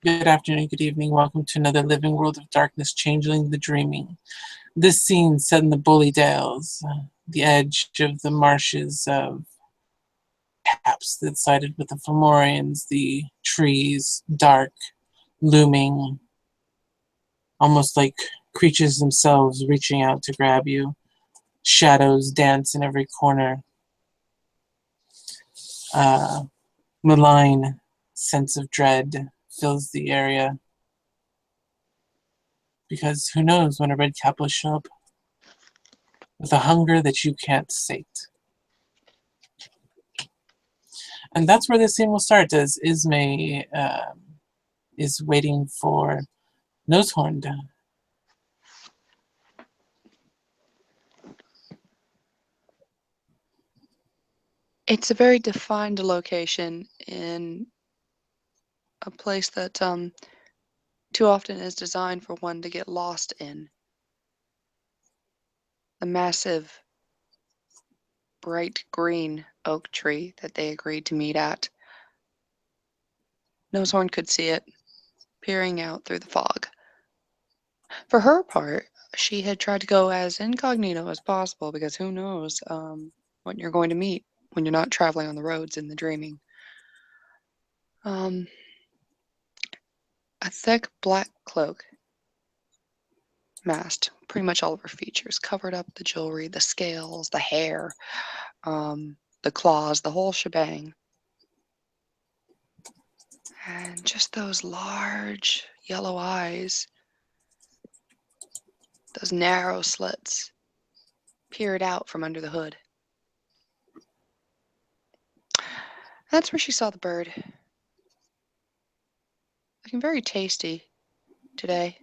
Good afternoon, good evening. Welcome to another Living World of Darkness, Changeling the Dreaming. This scene set in the Bully Dales, the edge of the marshes of Paps that sided with the Fomorians, the trees, dark, looming, almost like creatures themselves reaching out to grab you. Shadows dance in every corner. Malign sense of dread fills the area. Because who knows when a red cap will show up with a hunger that you can't sate. And that's where this scene will start, as Ismay is waiting for Nose-Horned. It's a very defined location in a place that too often is designed for one to get lost in. The massive, bright green oak tree that they agreed to meet at. Nose-Horned could see it, peering out through the fog. For her part, she had tried to go as incognito as possible because who knows what you're going to meet when you're not traveling on the roads in the dreaming. A thick black cloak masked pretty much all of her features, covered up the jewelry, the scales, the hair, the claws, the whole shebang. And just those large yellow eyes, those narrow slits, peered out from under the hood. That's where she saw the bird. Looking very tasty today.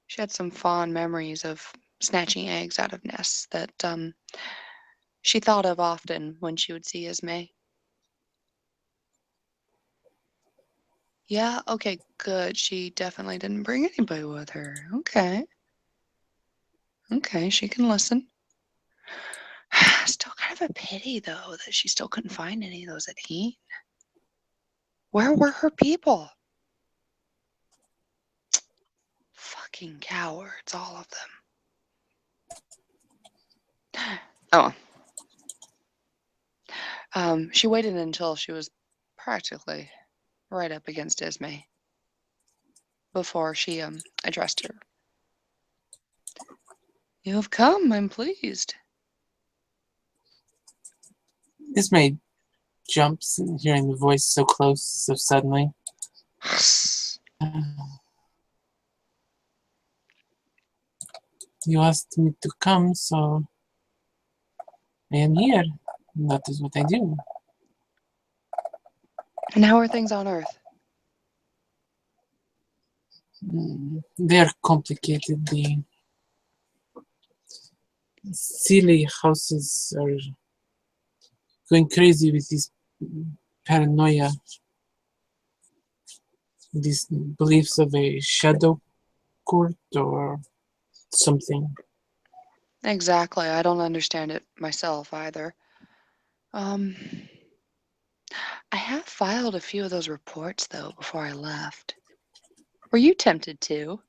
She had some fond memories of snatching eggs out of nests that she thought of often when she would see Ismay. Yeah, okay, good. She definitely didn't bring anybody with her. Okay. Okay, she can listen. Still kind of a pity, though, that she still couldn't find any of those at Heen. Where were her people? Fucking cowards, all of them. Oh. She waited until she was practically right up against Ismay before she addressed her. You have come, I'm pleased. Ismay jumps, hearing the voice so close, so suddenly. You asked me to come, so I am here. That is what I do. And how are things on Earth? They are complicated. The silly houses are going crazy with this paranoia, these beliefs of a shadow court or something. Exactly. I don't understand it myself either. I have filed a few of those reports, though, before I left. Were you tempted to?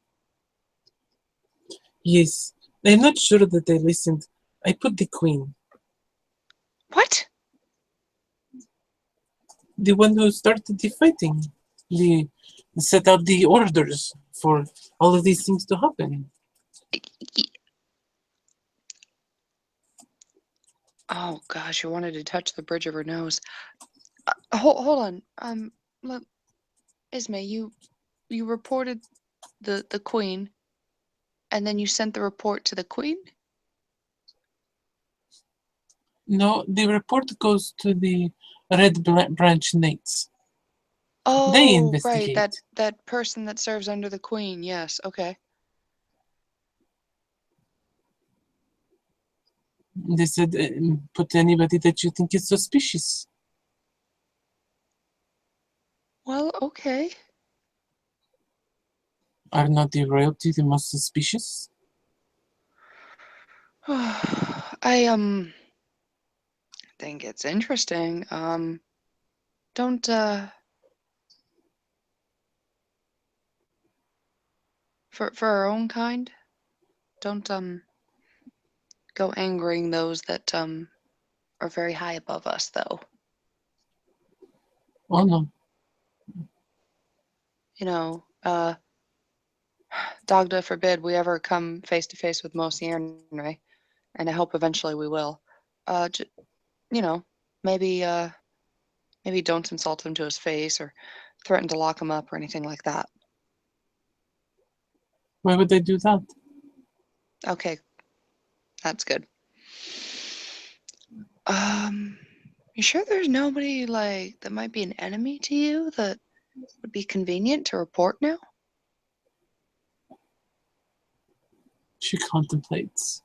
Yes, I'm not sure that I listened. I put the queen, What? the one who started the fighting, the set out the orders for all of these things to happen. Oh gosh, you wanted to touch the bridge of her nose. Hold on. Look, Ismay, you reported the queen, and then you sent the report to the queen? No, the report goes to the Red Branch Knights. They Oh, right, investigate. that person that serves under the queen. Yes, okay. They said, put anybody that you think is suspicious. Well, okay. Are not the royalty the most suspicious? I think it's interesting. Don't For our own kind, don't go angering those that are very high above us, though. Oh no. You know, Dagda forbid we ever come face to face with Monsieur Henry, and I hope eventually we will. You know, maybe don't insult him to his face or threaten to lock him up or anything like that. Why would they do that? Okay, that's good. You sure there's nobody like that might be an enemy to you that would be convenient to report now? She contemplates.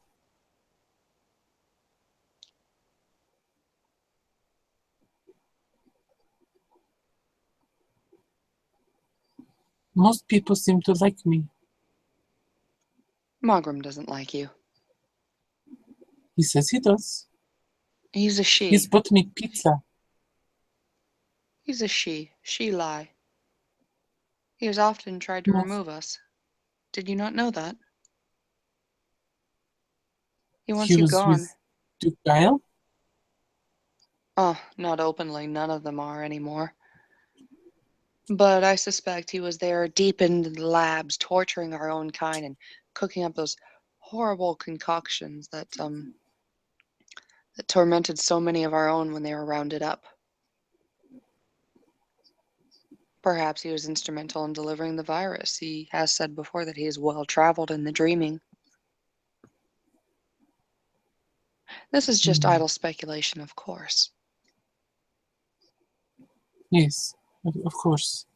Most people seem to like me. Mogram doesn't like you. He says he does. He's a she. He's bought me pizza. He's a she. She lie. He has often tried to Yes. remove us. Did you not know that? He wants He you was gone. with Duke Guile? Oh, not openly. None of them are anymore. But I suspect he was there deep in the labs, torturing our own kind and cooking up those horrible concoctions that tormented so many of our own when they were rounded up. Perhaps he was instrumental in delivering the virus. He has said before that he is well traveled in the dreaming. This is just idle speculation, of course. Yes, of course.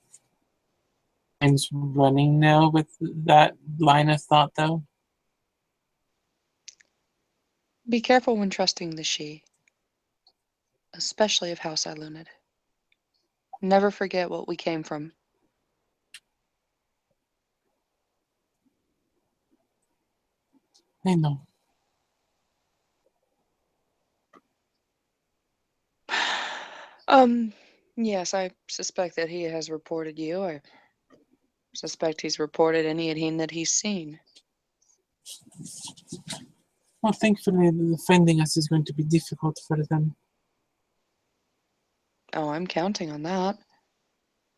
And running now with that line of thought, though. Be careful when trusting the she, especially of House Ilunid. Never forget what we came from. I know. Yes, I suspect that he has reported you. I suspect he's reported any Adhene that he's seen. Well, thankfully, finding us is going to be difficult for them. Oh, I'm counting on that.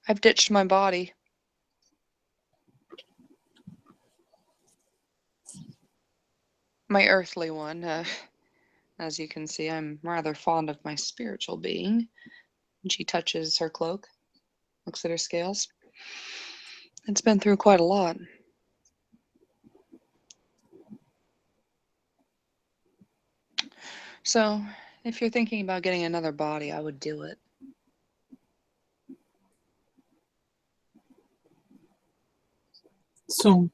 I've ditched my body. My earthly one. As you can see, I'm rather fond of my spiritual being. And she touches her cloak, looks at her scales. It's been through quite a lot. So, if you're thinking about getting another body, I would do it. Soon.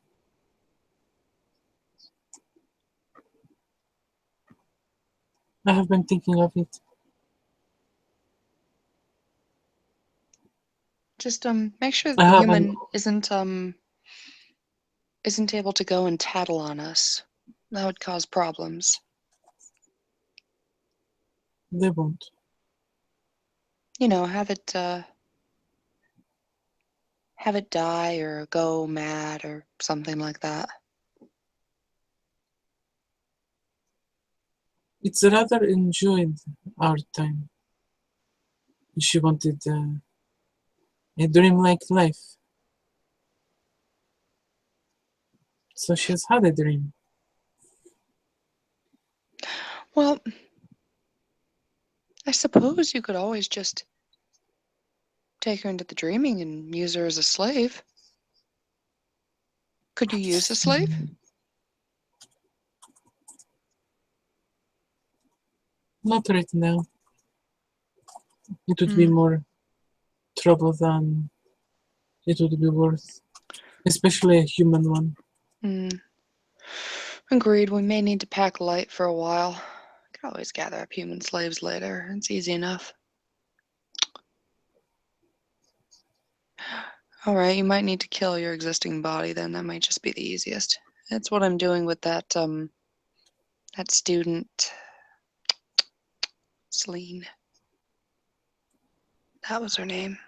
I have been thinking of it. Just make sure that I the haven't. human isn't able to go and tattle on us. That would cause problems. They won't. You know, have it die or go mad or something like that. It's rather enjoyed our time. She wanted a dream-like life. So she has had a dream. Well, I suppose you could always just take her into the dreaming and use her as a slave. Could you use a slave? Not right now. It would be more trouble than it would be worth. Especially a human one. Agreed, we may need to pack light for a while. I could always gather up human slaves later. It's easy enough. Alright, you might need to kill your existing body then. That might just be the easiest. That's what I'm doing with that student Celine. That was her name.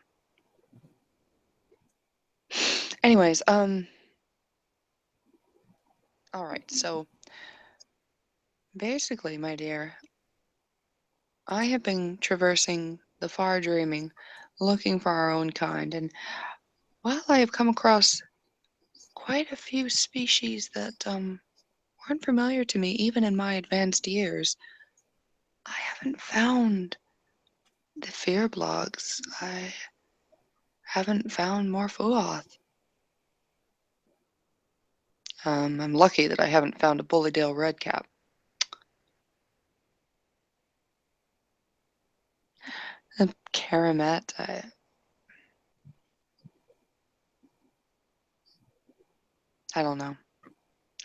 Anyways, All right, so basically, my dear, I have been traversing the far dreaming, looking for our own kind, and while I have come across quite a few species that weren't familiar to me even in my advanced years, I haven't found the fear blogs. I haven't found Morphuoth. I'm lucky that I haven't found a Bullydale redcap. A Karamet, I don't know.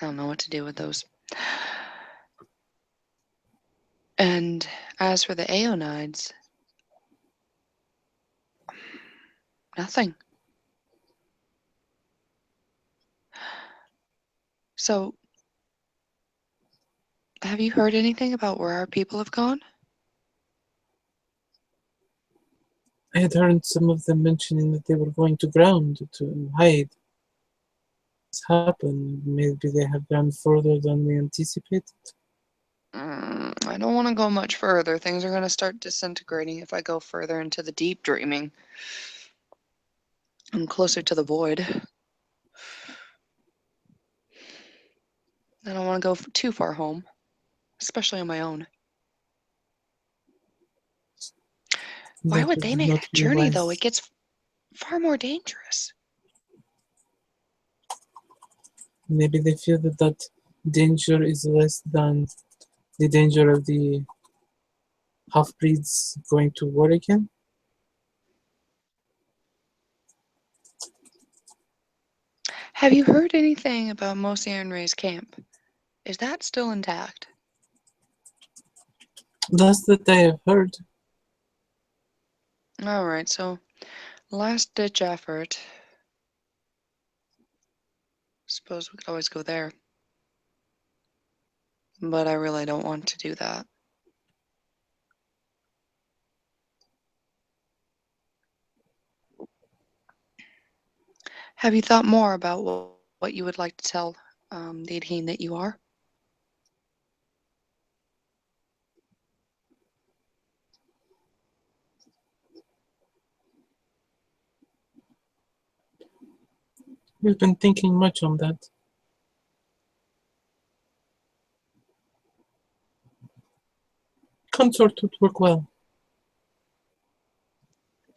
I don't know what to do with those. And as for the Aeonides, nothing. So, have you heard anything about where our people have gone? I had heard some of them mentioning that they were going to ground to hide. This happened. Maybe they have gone further than we anticipated. I don't want to go much further. Things are going to start disintegrating if I go further into the deep dreaming. I'm closer to the void. I don't want to go too far home, especially on my own. Why would they make that journey, though? It gets far more dangerous. Maybe they feel that that danger is less than the danger of the half-breeds going to war again. Have you heard anything about Mosi and Ray's camp? Is that still intact? That's that I have heard. Alright, so last ditch effort. Suppose we could always go there. But I really don't want to do that. Have you thought more about what you would like to tell the Adhene that you are? We've been thinking much on that. Consort would work well.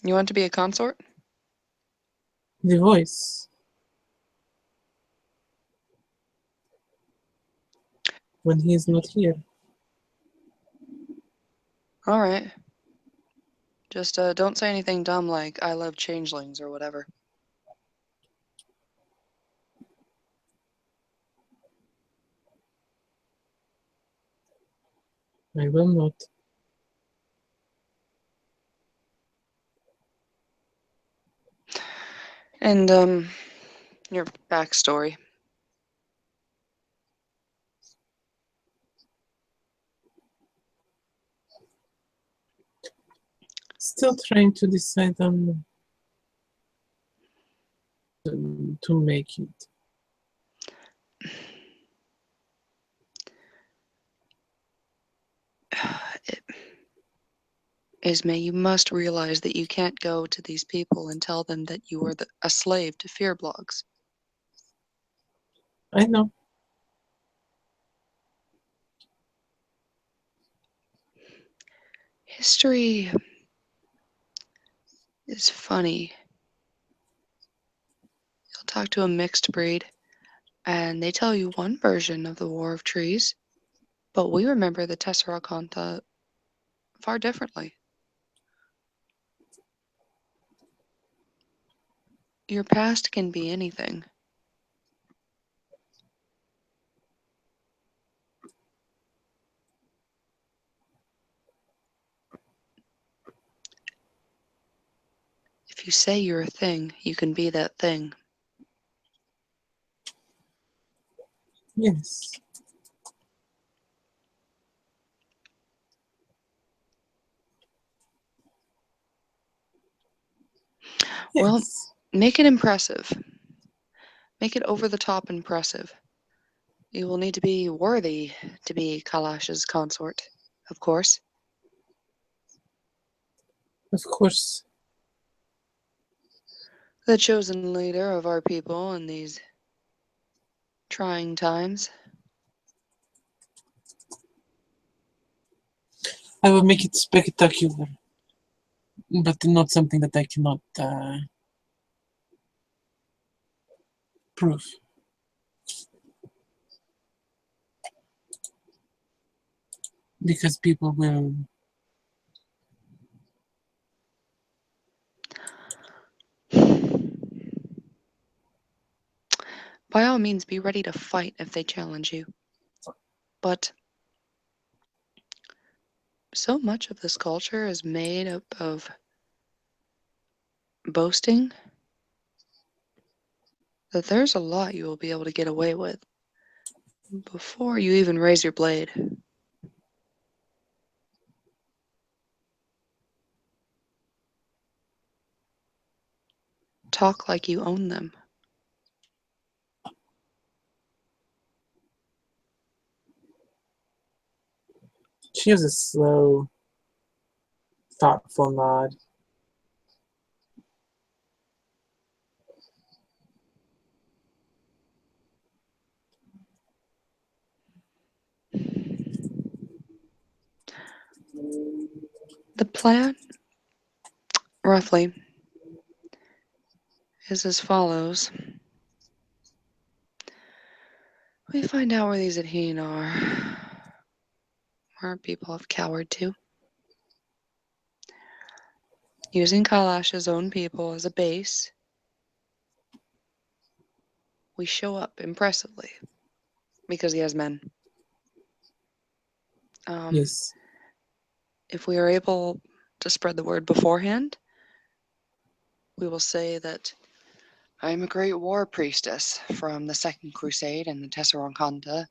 You want to be a consort? The voice. When he is not here. Alright. Just don't say anything dumb like, I love changelings or whatever. I will not. And, your backstory. Still trying to decide on to make it. Ismay, you must realize that you can't go to these people and tell them that you are a slave to fear blogs. I know. History is funny. You'll talk to a mixed breed, and they tell you one version of the War of Trees, but we remember the Tesseraconta far differently. Your past can be anything. If you say you're a thing, you can be that thing. Yes. Well, Yes. make it impressive. Make it over the top impressive. You will need to be worthy to be Kalash's consort, of course. Of course. The chosen leader of our people in these trying times. I will make it spectacular, but not something that I cannot prove. Because people will. By all means, be ready to fight if they challenge you. But so much of this culture is made up of boasting that there's a lot you will be able to get away with before you even raise your blade. Talk like you own them. She has a slow, thoughtful nod. The plan, roughly, is as follows. We find out where these Adhene are, where our people have cowered to. Using Kalash's own people as a base, we show up impressively because he has men. Yes. If we are able to spread the word beforehand, we will say that I am a great war priestess from the Second Crusade and the Tesserankanta,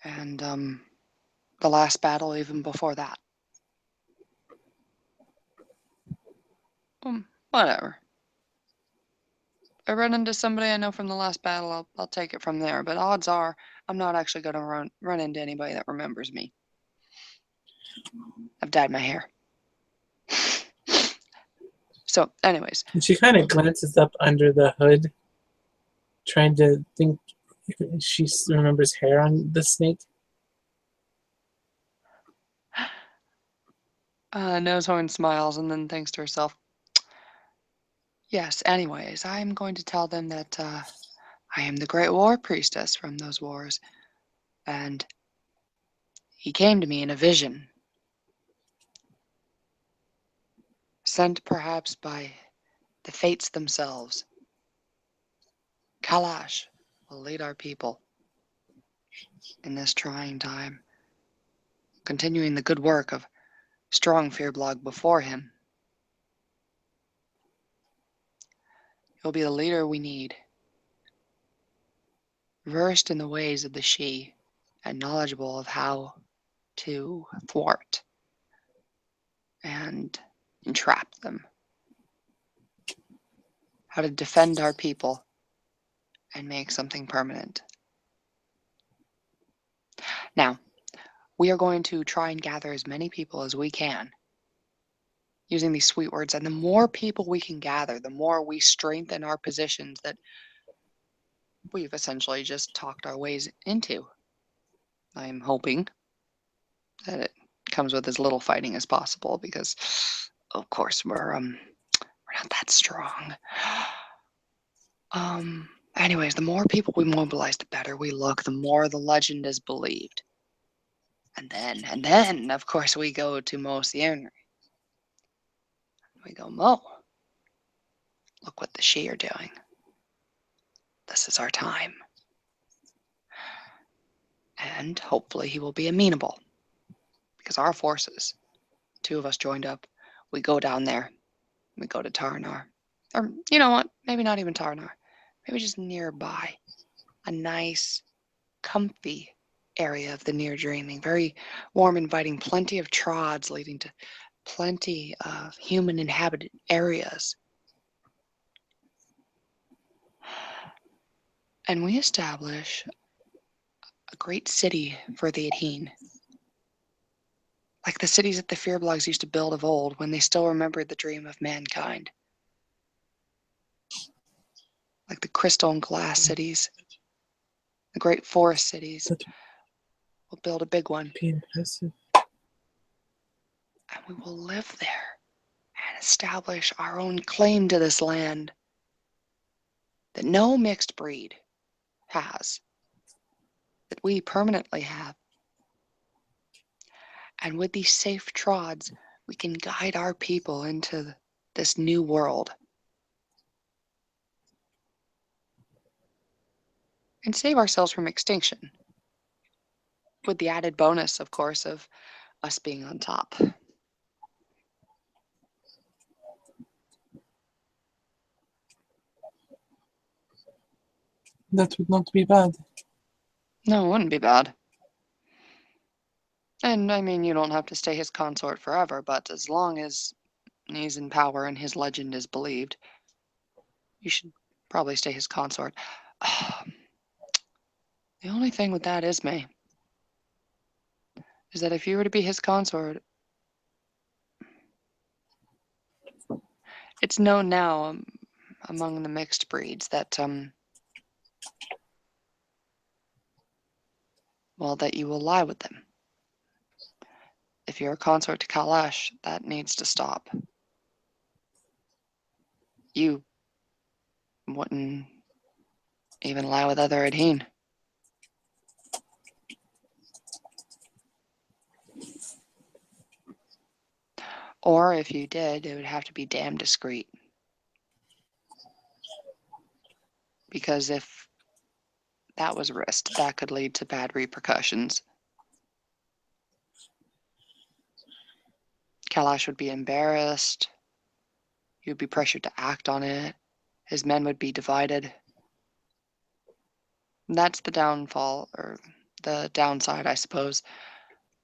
and the last battle even before that. Whatever. If I run into somebody I know from the last battle, I'll take it from there. But odds are I'm not actually going to run into anybody that remembers me. I've dyed my hair. So, anyways. And she kind of glances up under the hood, trying to think if she remembers hair on the snake. Nose-Horned smiles and then thinks to herself, yes, anyways, I'm going to tell them that I am the great war priestess from those wars. And he came to me in a vision, sent perhaps by the fates themselves. Kalash will lead our people in this trying time, continuing the good work of Strong Fearblog before him. He'll be the leader we need, versed in the ways of the She, and knowledgeable of how to thwart and entrap them, how to defend our people and make something permanent. Now, we are going to try and gather as many people as we can using these sweet words, and the more people we can gather, the more we strengthen our positions that we've essentially just talked our ways into. I'm hoping that it comes with as little fighting as possible because, of course, we're not that strong. Anyways, the more people we mobilize, the better we look, the more the legend is believed. And then, of course, we go to Mo Sierra. We go, Mo, look what the She are doing. This is our time. And hopefully he will be amenable. Because our forces, 2 of us joined up, we go down there. We go to Tarnar. Or, you know what? Maybe not even Tarnar. Maybe just nearby. A nice, comfy area of the near dreaming. Very warm, inviting. Plenty of trods leading to plenty of human inhabited areas. And we establish a great city for the Adhene. Like the cities that the Fearblogs used to build of old when they still remembered the dream of mankind. Like the crystal and glass cities, the great forest cities. That We'll build a big one. would be impressive. And we will live there and establish our own claim to this land that no mixed breed has, that we permanently have. And with these safe trods, we can guide our people into this new world. And save ourselves from extinction. With the added bonus, of course, of us being on top. That would not be bad. No, it wouldn't be bad. And I mean, you don't have to stay his consort forever, but as long as he's in power and his legend is believed, you should probably stay his consort. The only thing with that, Ismay, is that if you were to be his consort, it's known now among the mixed breeds that, well, that you will lie with them. If you're a consort to Kalash, that needs to stop. You wouldn't even lie with other Adhene. Or if you did, it would have to be damn discreet. Because if that was risked, that could lead to bad repercussions. Kalash would be embarrassed. He would be pressured to act on it. His men would be divided. And that's the downfall, or the downside, I suppose,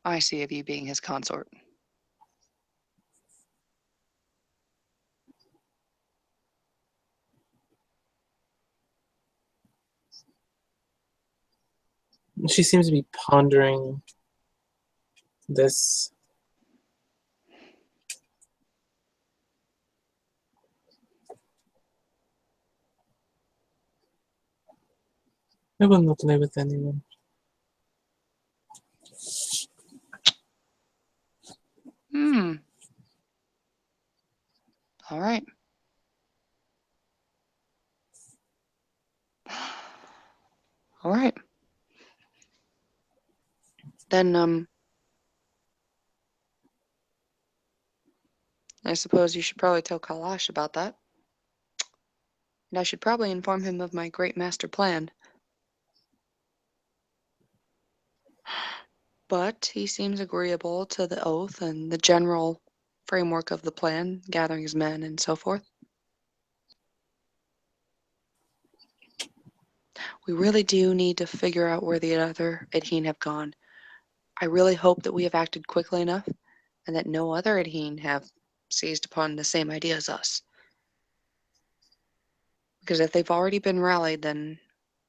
I see of you being his consort. She seems to be pondering this. I will not live with anyone. All right. All right. Then, I suppose you should probably tell Kalash about that. And I should probably inform him of my great master plan. But he seems agreeable to the oath and the general framework of the plan, gathering his men and so forth. We really do need to figure out where the other Adhene have gone. I really hope that we have acted quickly enough and that no other Adhene have seized upon the same idea as us. Because if they've already been rallied, then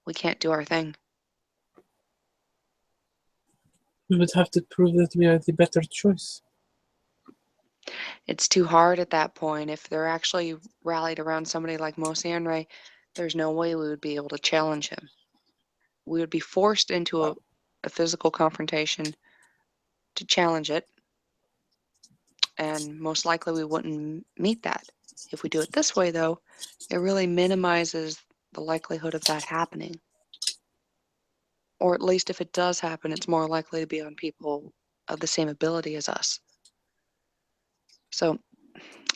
we can't do our thing. We would have to prove that we are the better choice. It's too hard at that point. If they're actually rallied around somebody like Mosianre, there's no way we would be able to challenge him. We would be forced into a physical confrontation to challenge it, and most likely we wouldn't meet that. If we do it this way, though, it really minimizes the likelihood of that happening. Or at least if it does happen, it's more likely to be on people of the same ability as us. So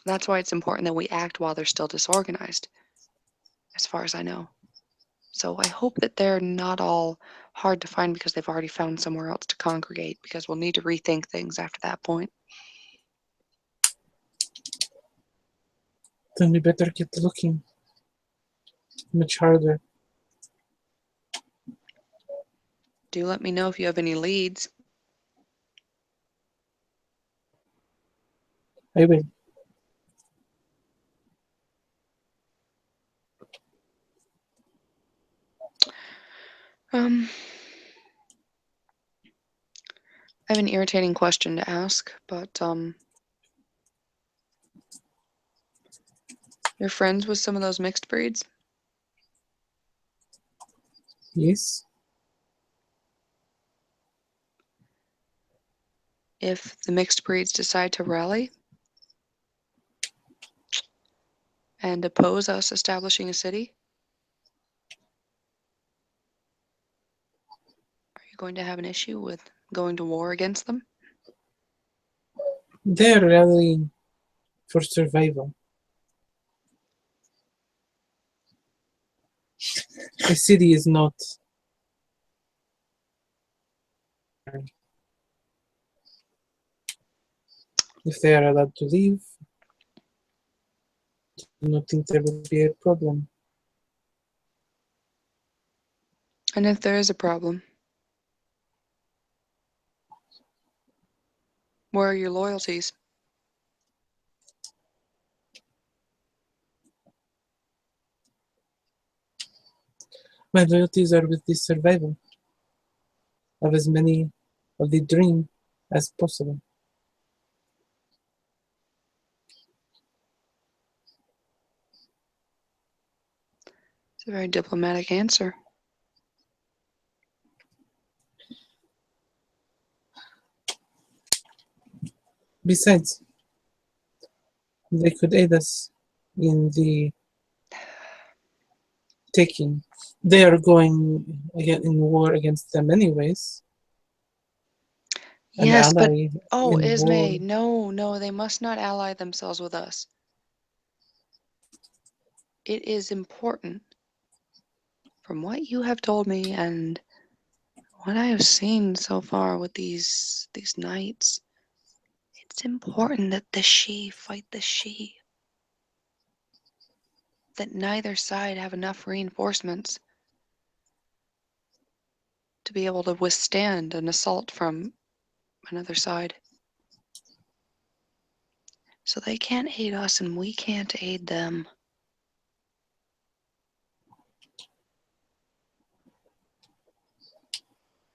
that's why it's important that we act while they're still disorganized, as far as I know. So I hope that they're not all hard to find because they've already found somewhere else to congregate, because we'll need to rethink things after that point. Then we better get looking much harder. Do let me know if you have any leads. I will. I have an irritating question to ask, but you're friends with some of those mixed breeds? Yes. If the mixed breeds decide to rally and oppose us establishing a city, are you going to have an issue with going to war against them? They're rallying for survival. The city is not. If they are allowed to leave, I do not think there will be a problem. And if there is a problem, where are your loyalties? My loyalties are with the survival of as many of the dream as possible. It's a very diplomatic answer. Besides, they could aid us in the taking. They are going again in war against them anyways. An Yes, but ally oh, in war. Ismay, no, they must not ally themselves with us. It is important, from what you have told me and what I have seen so far with these knights, it's important that the she fight the she. That neither side have enough reinforcements to be able to withstand an assault from another side. So they can't aid us and we can't aid them.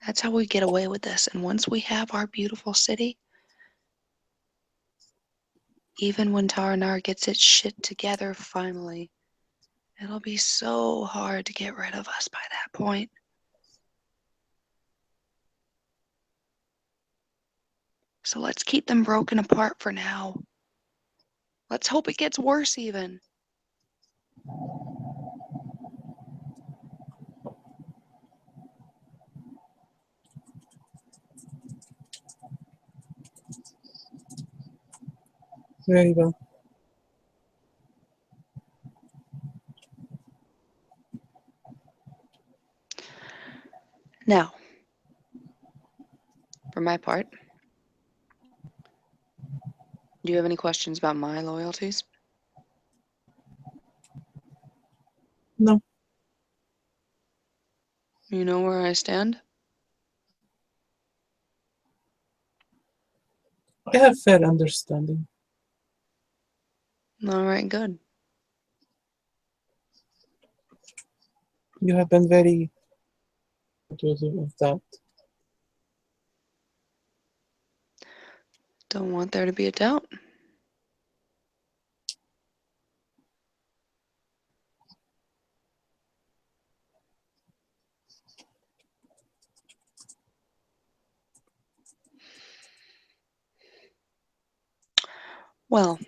That's how we get away with this. And once we have our beautiful city, even when Taranar gets its shit together finally, it'll be so hard to get rid of us by that point. So let's keep them broken apart for now. Let's hope it gets worse even. Very well. Now, for my part, do you have any questions about my loyalties? No. You know where I stand? I have fair understanding. All right, good. You have been very supportive of that. Don't want there to be a doubt. Well,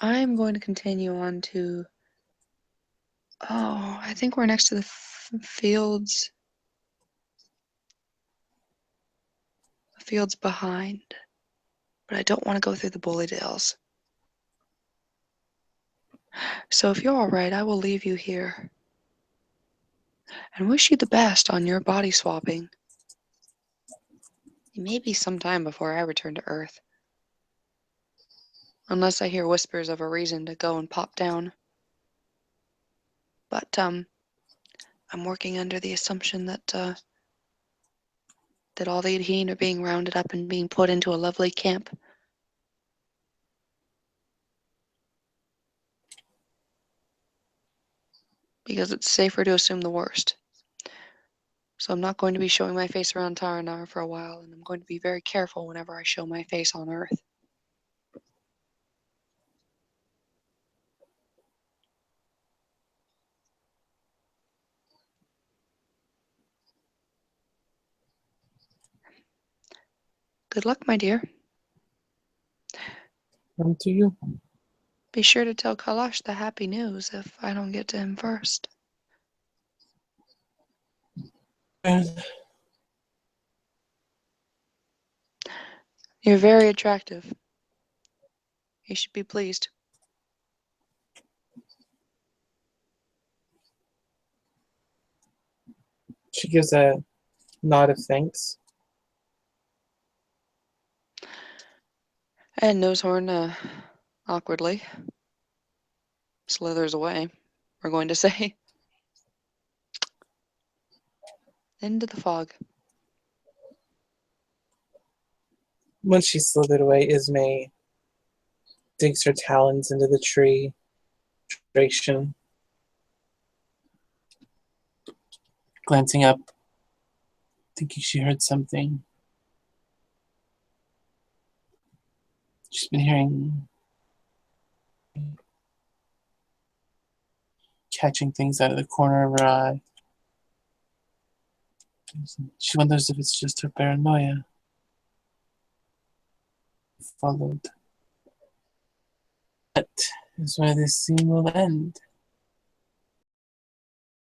I'm going to continue on to. Oh, I think we're next to the fields. The fields behind. But I don't want to go through the Bully Dales. So if you're all right, I will leave you here. And wish you the best on your body swapping. It may be some time before I return to Earth. Unless I hear whispers of a reason to go and pop down. But, I'm working under the assumption that all the Adhene are being rounded up and being put into a lovely camp. Because it's safer to assume the worst. So I'm not going to be showing my face around Taranar for a while, and I'm going to be very careful whenever I show my face on Earth. Good luck, my dear. To you. Be sure to tell Kalash the happy news if I don't get to him first. You're very attractive. You should be pleased. She gives a nod of thanks. And Nose-Horned, awkwardly, slithers away, we're going to say. Into the fog. Once she slithered away, Ismay digs her talons into the tree. Glancing up, thinking she heard something. She's been hearing, catching things out of the corner of her eye. She wonders if it's just her paranoia. Followed. That is where this scene will end.